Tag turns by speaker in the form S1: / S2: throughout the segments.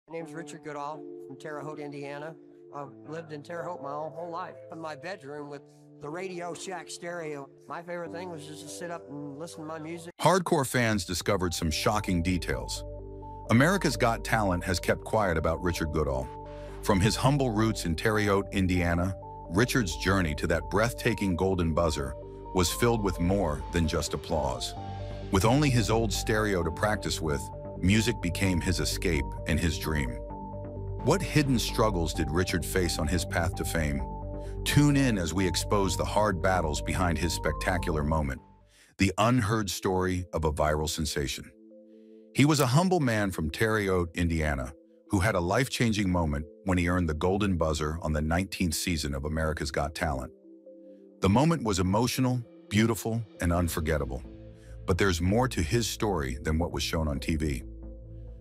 S1: My name's Richard Goodall from Terre Haute, Indiana. I've lived in Terre Haute my whole life. In my bedroom with the Radio Shack stereo. My favorite thing was just to sit up and listen to my music.
S2: Hardcore fans discovered some shocking details. America's Got Talent has kept quiet about Richard Goodall. From his humble roots in Terre Haute, Indiana, Richard's journey to that breathtaking golden buzzer was filled with more than just applause. With only his old stereo to practice with, music became his escape and his dream. What hidden struggles did Richard face on his path to fame? Tune in as we expose the hard battles behind his spectacular moment, the unheard story of a viral sensation. He was a humble man from Terre Haute, Indiana, who had a life-changing moment when he earned the golden buzzer on the 19th season of America's Got Talent. The moment was emotional, beautiful, and unforgettable. But there's more to his story than what was shown on TV.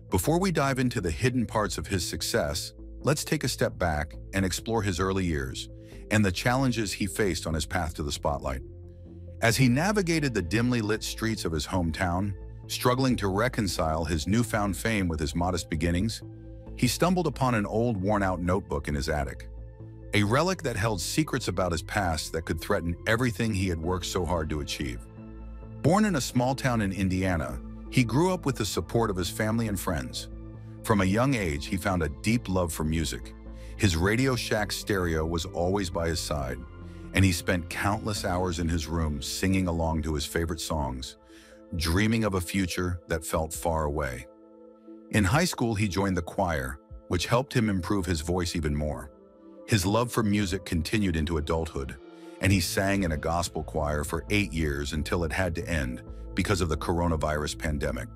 S2: Before we dive into the hidden parts of his success, let's take a step back and explore his early years and the challenges he faced on his path to the spotlight. As he navigated the dimly lit streets of his hometown, struggling to reconcile his newfound fame with his modest beginnings, he stumbled upon an old, worn-out notebook in his attic, a relic that held secrets about his past that could threaten everything he had worked so hard to achieve. Born in a small town in Indiana, he grew up with the support of his family and friends. From a young age, he found a deep love for music. His Radio Shack stereo was always by his side, and he spent countless hours in his room singing along to his favorite songs, dreaming of a future that felt far away. In high school, he joined the choir, which helped him improve his voice even more. His love for music continued into adulthood, and he sang in a gospel choir for 8 years until it had to end because of the coronavirus pandemic.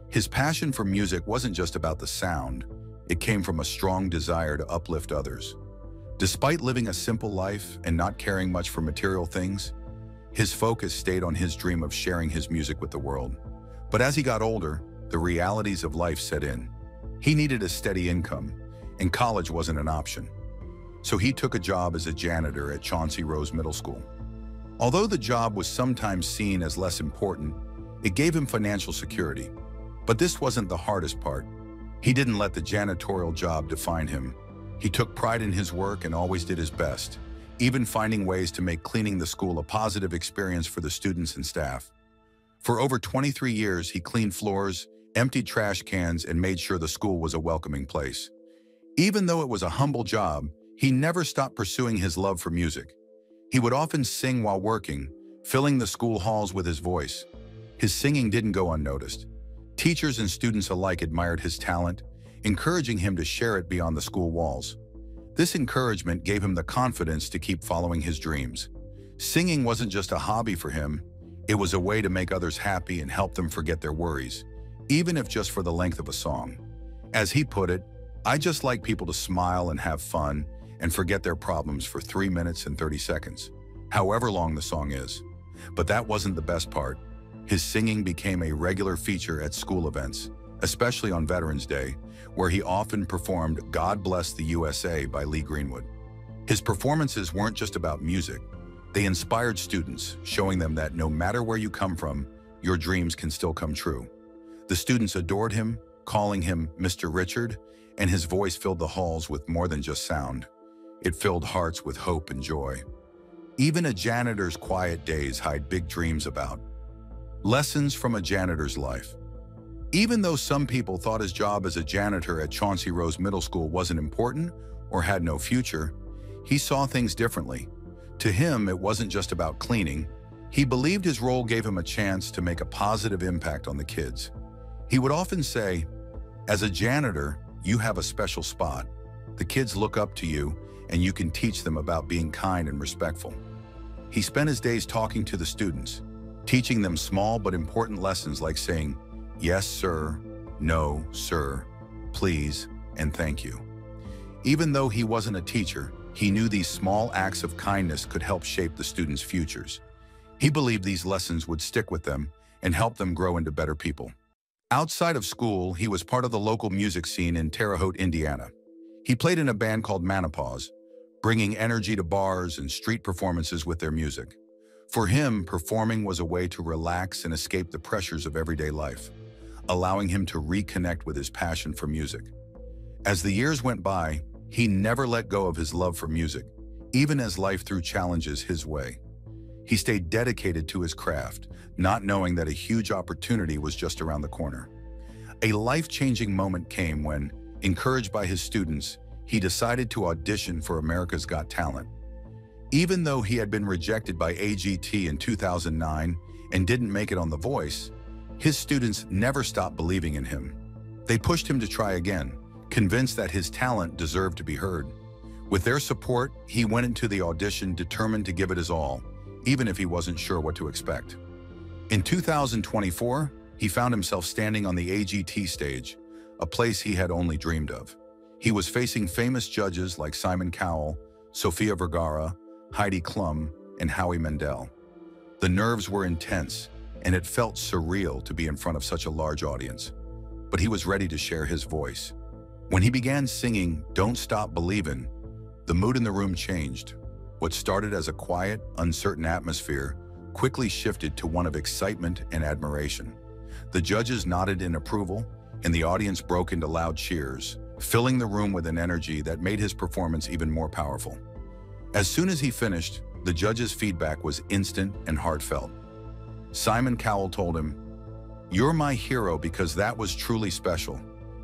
S2: His passion for music wasn't just about the sound, it came from a strong desire to uplift others. Despite living a simple life and not caring much for material things, his focus stayed on his dream of sharing his music with the world. But as he got older, the realities of life set in. He needed a steady income, and college wasn't an option. So he took a job as a janitor at Chauncey Rose Middle School. Although the job was sometimes seen as less important, it gave him financial security. But this wasn't the hardest part. He didn't let the janitorial job define him. He took pride in his work and always did his best, even finding ways to make cleaning the school a positive experience for the students and staff. For over 23 years, he cleaned floors, emptied trash cans, and made sure the school was a welcoming place. Even though it was a humble job, he never stopped pursuing his love for music. He would often sing while working, filling the school halls with his voice. His singing didn't go unnoticed. Teachers and students alike admired his talent, encouraging him to share it beyond the school walls. This encouragement gave him the confidence to keep following his dreams. Singing wasn't just a hobby for him, it was a way to make others happy and help them forget their worries, even if just for the length of a song. As he put it, "I just like people to smile and have fun and forget their problems for 3 minutes and 30 seconds, however long the song is." But that wasn't the best part. His singing became a regular feature at school events, especially on Veterans Day, where he often performed "God Bless the USA" by Lee Greenwood. His performances weren't just about music. They inspired students, showing them that no matter where you come from, your dreams can still come true. The students adored him, calling him Mr. Richard, and his voice filled the halls with more than just sound. It filled hearts with hope and joy. Even a janitor's quiet days hide big dreams about. Lessons from a janitor's life. Even though some people thought his job as a janitor at Chauncey Rose Middle School wasn't important or had no future, he saw things differently. To him, it wasn't just about cleaning. He believed his role gave him a chance to make a positive impact on the kids. He would often say, "As a janitor, you have a special spot. The kids look up to you, and you can teach them about being kind and respectful." He spent his days talking to the students, teaching them small but important lessons like saying, "Yes, sir," "No, sir," "Please," and "Thank you." Even though he wasn't a teacher, he knew these small acts of kindness could help shape the students' futures. He believed these lessons would stick with them and help them grow into better people. Outside of school, he was part of the local music scene in Terre Haute, Indiana. He played in a band called Menopause, bringing energy to bars and street performances with their music. For him, performing was a way to relax and escape the pressures of everyday life, allowing him to reconnect with his passion for music. As the years went by, he never let go of his love for music, even as life threw challenges his way. He stayed dedicated to his craft, not knowing that a huge opportunity was just around the corner. A life-changing moment came when, encouraged by his students, he decided to audition for America's Got Talent. Even though he had been rejected by AGT in 2009 and didn't make it on The Voice, his students never stopped believing in him. They pushed him to try again, convinced that his talent deserved to be heard. With their support, he went into the audition determined to give it his all, even if he wasn't sure what to expect. In 2024, he found himself standing on the AGT stage, a place he had only dreamed of. He was facing famous judges like Simon Cowell, Sofia Vergara, Heidi Klum, and Howie Mandel. The nerves were intense, and it felt surreal to be in front of such a large audience. But he was ready to share his voice. When he began singing "Don't Stop Believin'," the mood in the room changed. What started as a quiet, uncertain atmosphere quickly shifted to one of excitement and admiration. The judges nodded in approval, and the audience broke into loud cheers, filling the room with an energy that made his performance even more powerful. As soon as he finished, the judges' feedback was instant and heartfelt. Simon Cowell told him, "You're my hero because that was truly special,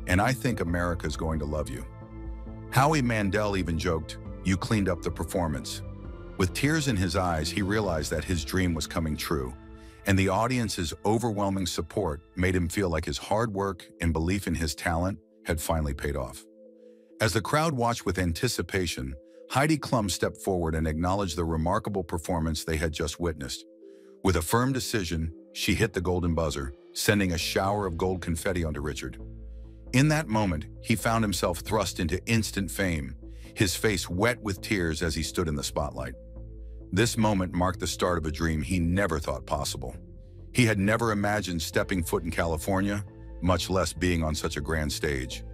S2: and I think America's going to love you." Howie Mandel even joked, "You cleaned up the performance." With tears in his eyes, he realized that his dream was coming true, and the audience's overwhelming support made him feel like his hard work and belief in his talent had finally paid off. As the crowd watched with anticipation, Heidi Klum stepped forward and acknowledged the remarkable performance they had just witnessed. With a firm decision, she hit the golden buzzer, sending a shower of gold confetti onto Richard. In that moment, he found himself thrust into instant fame, his face wet with tears as he stood in the spotlight. This moment marked the start of a dream he never thought possible. He had never imagined stepping foot in California, much less being on such a grand stage.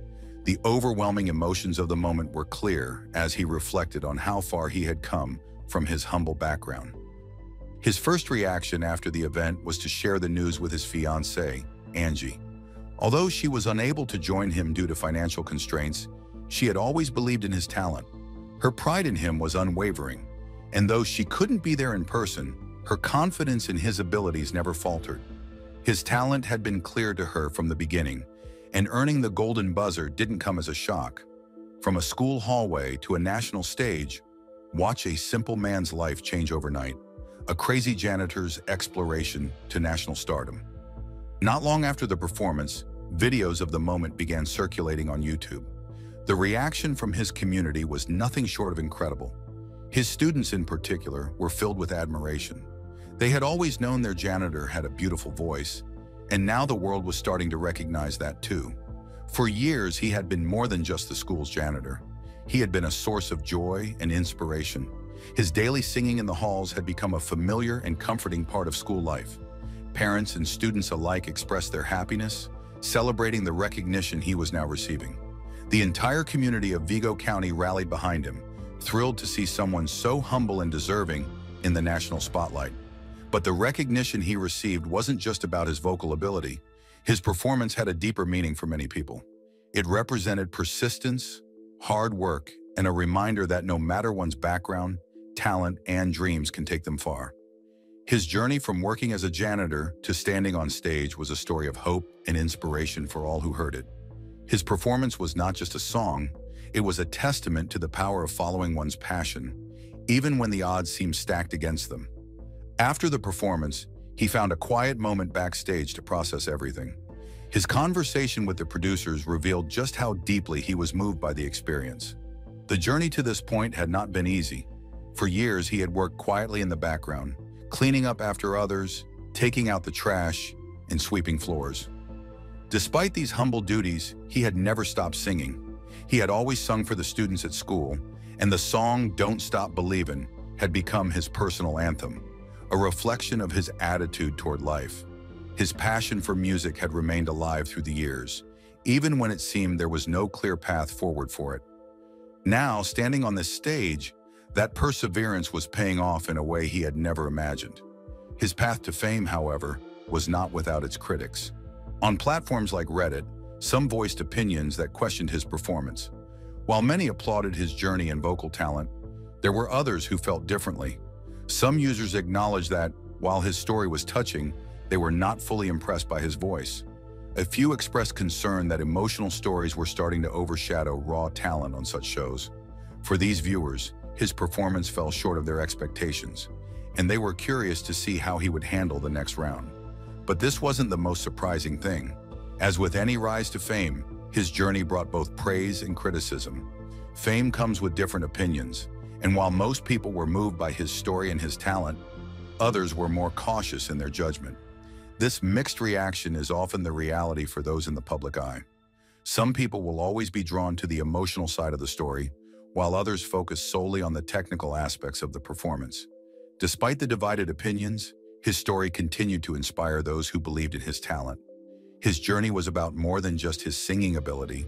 S2: The overwhelming emotions of the moment were clear as he reflected on how far he had come from his humble background. His first reaction after the event was to share the news with his fiancée, Angie. Although she was unable to join him due to financial constraints, she had always believed in his talent. Her pride in him was unwavering, and though she couldn't be there in person, her confidence in his abilities never faltered. His talent had been clear to her from the beginning, and earning the golden buzzer didn't come as a shock. From a school hallway to a national stage, watch a simple man's life change overnight, a crazy janitor's exploration to national stardom. Not long after the performance, videos of the moment began circulating on YouTube. The reaction from his community was nothing short of incredible. His students in particular were filled with admiration. They had always known their janitor had a beautiful voice, and now the world was starting to recognize that too. For years, he had been more than just the school's janitor. He had been a source of joy and inspiration. His daily singing in the halls had become a familiar and comforting part of school life. Parents and students alike expressed their happiness, celebrating the recognition he was now receiving. The entire community of Vigo County rallied behind him, thrilled to see someone so humble and deserving in the national spotlight. But the recognition he received wasn't just about his vocal ability. His performance had a deeper meaning for many people. It represented persistence, hard work, and a reminder that no matter one's background, talent, and dreams can take them far. His journey from working as a janitor to standing on stage was a story of hope and inspiration for all who heard it. His performance was not just a song, it was a testament to the power of following one's passion, even when the odds seemed stacked against them. After the performance, he found a quiet moment backstage to process everything. His conversation with the producers revealed just how deeply he was moved by the experience. The journey to this point had not been easy. For years, he had worked quietly in the background, cleaning up after others, taking out the trash, and sweeping floors. Despite these humble duties, he had never stopped singing. He had always sung for the students at school, and the song "Don't Stop Believin' had become his personal anthem, a reflection of his attitude toward life. His passion for music had remained alive through the years, even when it seemed there was no clear path forward for it. Now, standing on this stage, that perseverance was paying off in a way he had never imagined. His path to fame, however, was not without its critics. On platforms like Reddit, Some voiced opinions that questioned his performance. While many applauded his journey and vocal talent, there were others who felt differently. Some users acknowledged that, while his story was touching, they were not fully impressed by his voice. A few expressed concern that emotional stories were starting to overshadow raw talent on such shows. For these viewers, his performance fell short of their expectations, and they were curious to see how he would handle the next round. But this wasn't the most surprising thing. As with any rise to fame, his journey brought both praise and criticism. Fame comes with different opinions, and while most people were moved by his story and his talent, others were more cautious in their judgment. This mixed reaction is often the reality for those in the public eye. Some people will always be drawn to the emotional side of the story, while others focus solely on the technical aspects of the performance. Despite the divided opinions, his story continued to inspire those who believed in his talent. His journey was about more than just his singing ability.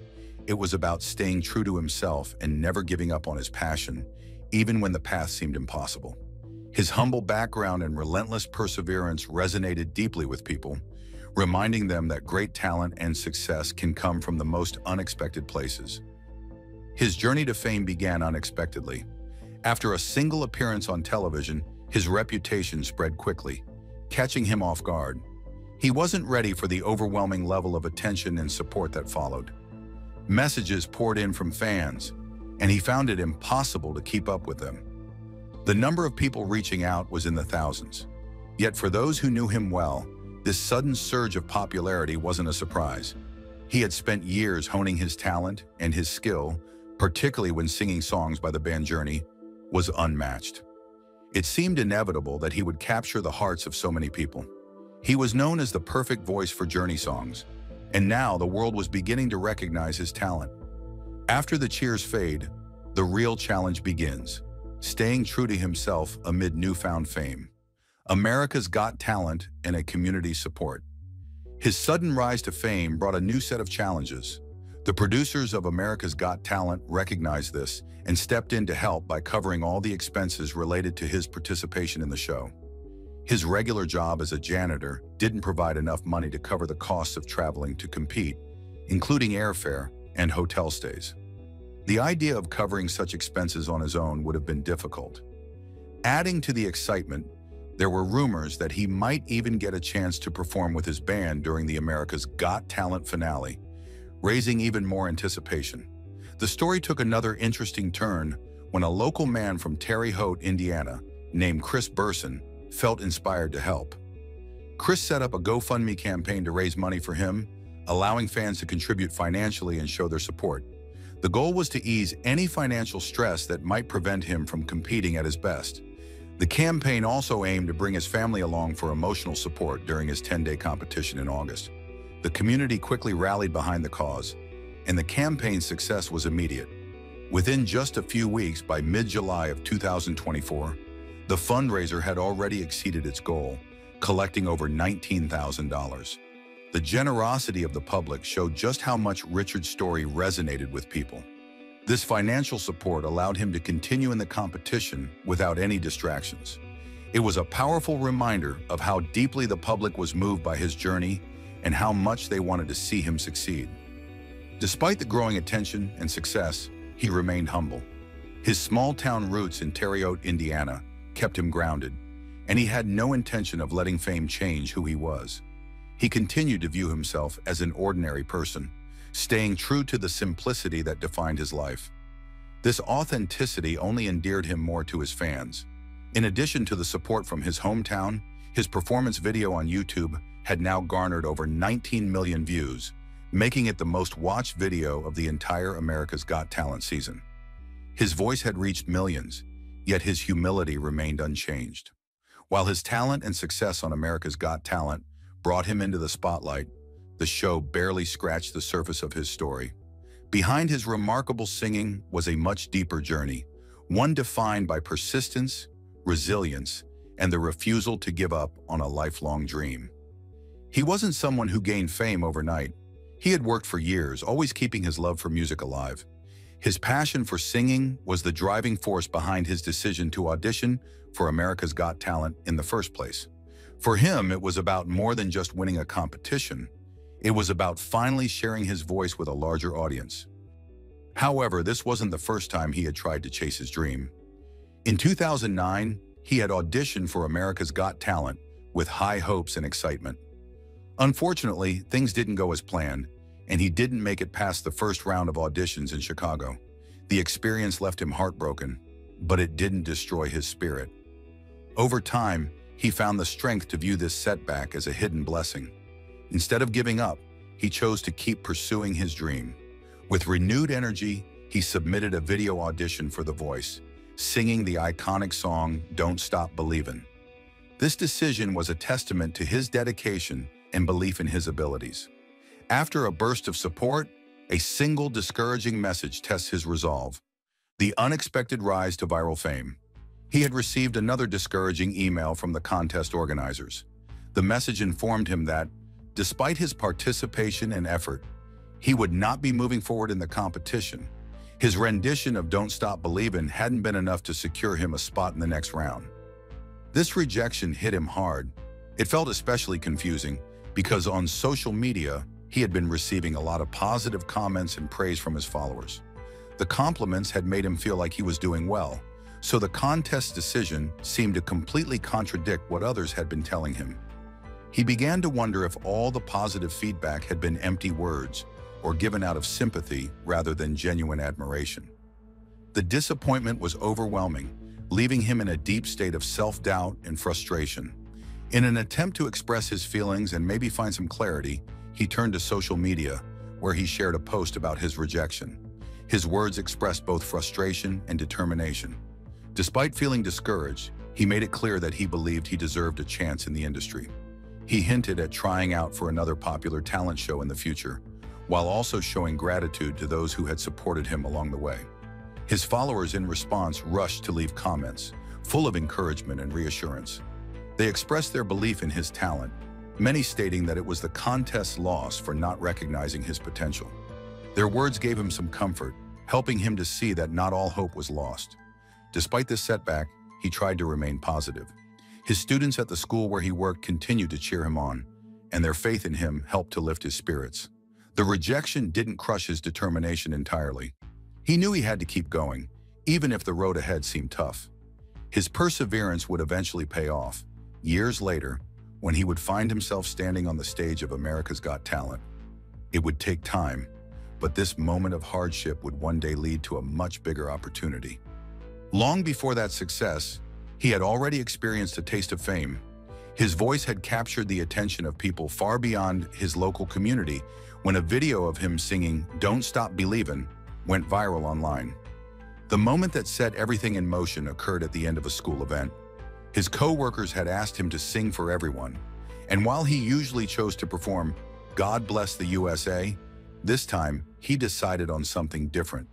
S2: It was about staying true to himself and never giving up on his passion, even when the path seemed impossible. His humble background and relentless perseverance resonated deeply with people, reminding them that great talent and success can come from the most unexpected places. His journey to fame began unexpectedly. After a single appearance on television, his reputation spread quickly, catching him off guard. He wasn't ready for the overwhelming level of attention and support that followed. Messages poured in from fans, and he found it impossible to keep up with them. The number of people reaching out was in the thousands. Yet for those who knew him well, this sudden surge of popularity wasn't a surprise. He had spent years honing his talent, and his skill, particularly when singing songs by the band Journey, was unmatched. It seemed inevitable that he would capture the hearts of so many people. He was known as the perfect voice for Journey songs, and now the world was beginning to recognize his talent. After the cheers fade, the real challenge begins, staying true to himself amid newfound fame. America's Got Talent and a community support. His sudden rise to fame brought a new set of challenges. The producers of America's Got Talent recognized this and stepped in to help by covering all the expenses related to his participation in the show. His regular job as a janitor didn't provide enough money to cover the costs of traveling to compete, including airfare and hotel stays. The idea of covering such expenses on his own would have been difficult. Adding to the excitement, there were rumors that he might even get a chance to perform with his band during the America's Got Talent finale, raising even more anticipation. The story took another interesting turn when a local man from Terre Haute, Indiana, named Chris Burson, felt inspired to help. Chris set up a GoFundMe campaign to raise money for him, allowing fans to contribute financially and show their support. The goal was to ease any financial stress that might prevent him from competing at his best. The campaign also aimed to bring his family along for emotional support during his 10-day competition in August. The community quickly rallied behind the cause, and the campaign's success was immediate. Within just a few weeks, by mid-July of 2024, the fundraiser had already exceeded its goal, collecting over $19,000. The generosity of the public showed just how much Richard's story resonated with people. This financial support allowed him to continue in the competition without any distractions. It was a powerful reminder of how deeply the public was moved by his journey and how much they wanted to see him succeed. Despite the growing attention and success, he remained humble. His small-town roots in Terre Haute, Indiana, kept him grounded, and he had no intention of letting fame change who he was. He continued to view himself as an ordinary person, staying true to the simplicity that defined his life. This authenticity only endeared him more to his fans. In addition to the support from his hometown, his performance video on YouTube had now garnered over 19 million views, making it the most watched video of the entire America's Got Talent season. His voice had reached millions, yet his humility remained unchanged. While his talent and success on America's Got Talent brought him into the spotlight, the show barely scratched the surface of his story. Behind his remarkable singing was a much deeper journey, one defined by persistence, resilience, and the refusal to give up on a lifelong dream. He wasn't someone who gained fame overnight. He had worked for years, always keeping his love for music alive. His passion for singing was the driving force behind his decision to audition for America's Got Talent in the first place. For him, it was about more than just winning a competition. It was about finally sharing his voice with a larger audience. However, this wasn't the first time he had tried to chase his dream. In 2009, he had auditioned for America's Got Talent with high hopes and excitement. Unfortunately, things didn't go as planned, and he didn't make it past the first round of auditions in Chicago. The experience left him heartbroken, but it didn't destroy his spirit. Over time, he found the strength to view this setback as a hidden blessing. Instead of giving up, he chose to keep pursuing his dream. With renewed energy, he submitted a video audition for The Voice, singing the iconic song, "Don't Stop Believin'." This decision was a testament to his dedication and belief in his abilities. After a burst of support, a single discouraging message tests his resolve: the unexpected rise to viral fame. He had received another discouraging email from the contest organizers. The message informed him that, despite his participation and effort, he would not be moving forward in the competition. His rendition of "Don't Stop Believin' hadn't been enough to secure him a spot in the next round. This rejection hit him hard. It felt especially confusing because on social media, he had been receiving a lot of positive comments and praise from his followers. The compliments had made him feel like he was doing well, so the contest decision seemed to completely contradict what others had been telling him. He began to wonder if all the positive feedback had been empty words or given out of sympathy rather than genuine admiration. The disappointment was overwhelming, leaving him in a deep state of self-doubt and frustration. In an attempt to express his feelings and maybe find some clarity, he turned to social media, where he shared a post about his rejection. His words expressed both frustration and determination. Despite feeling discouraged, he made it clear that he believed he deserved a chance in the industry. He hinted at trying out for another popular talent show in the future, while also showing gratitude to those who had supported him along the way. His followers in response rushed to leave comments, full of encouragement and reassurance. They expressed their belief in his talent, many stating that it was the contest's loss for not recognizing his potential. Their words gave him some comfort, helping him to see that not all hope was lost. Despite this setback, he tried to remain positive. His students at the school where he worked continued to cheer him on, and their faith in him helped to lift his spirits. The rejection didn't crush his determination entirely. He knew he had to keep going, even if the road ahead seemed tough. His perseverance would eventually pay off, years later, when he would find himself standing on the stage of America's Got Talent. It would take time, but this moment of hardship would one day lead to a much bigger opportunity. Long before that success, he had already experienced a taste of fame. His voice had captured the attention of people far beyond his local community when a video of him singing "Don't Stop Believin' went viral online. The moment that set everything in motion occurred at the end of a school event. His co-workers had asked him to sing for everyone, and while he usually chose to perform "God Bless the USA," this time he decided on something different.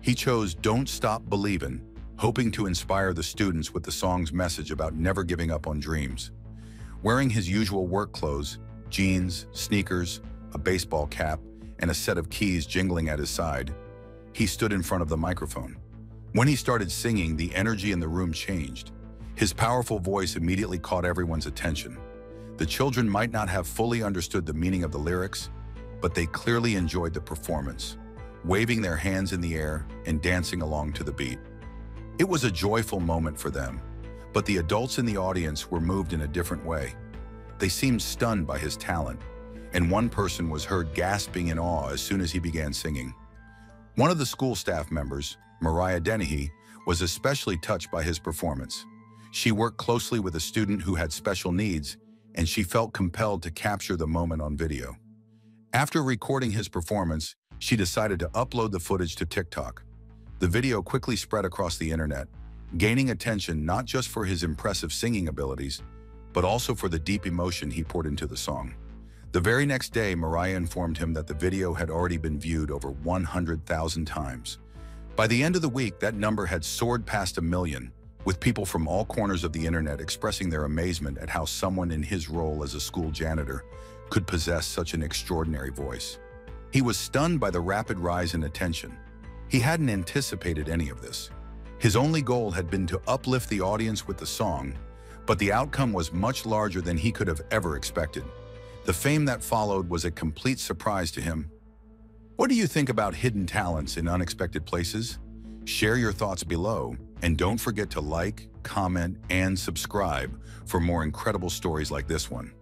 S2: He chose "Don't Stop Believin'," hoping to inspire the students with the song's message about never giving up on dreams. Wearing his usual work clothes, jeans, sneakers, a baseball cap, and a set of keys jingling at his side, he stood in front of the microphone. When he started singing, the energy in the room changed. His powerful voice immediately caught everyone's attention. The children might not have fully understood the meaning of the lyrics, but they clearly enjoyed the performance, waving their hands in the air and dancing along to the beat. It was a joyful moment for them, but the adults in the audience were moved in a different way. They seemed stunned by his talent, and one person was heard gasping in awe as soon as he began singing. One of the school staff members, Mariah Dennehy, was especially touched by his performance. She worked closely with a student who had special needs, and she felt compelled to capture the moment on video. After recording his performance, she decided to upload the footage to TikTok. The video quickly spread across the internet, gaining attention not just for his impressive singing abilities, but also for the deep emotion he poured into the song. The very next day, Mariah informed him that the video had already been viewed over 100,000 times. By the end of the week, that number had soared past 1 million, with people from all corners of the internet expressing their amazement at how someone in his role as a school janitor could possess such an extraordinary voice. He was stunned by the rapid rise in attention. He hadn't anticipated any of this. His only goal had been to uplift the audience with the song, but the outcome was much larger than he could have ever expected. The fame that followed was a complete surprise to him. What do you think about hidden talents in unexpected places? Share your thoughts below, and don't forget to like, comment, and subscribe for more incredible stories like this one.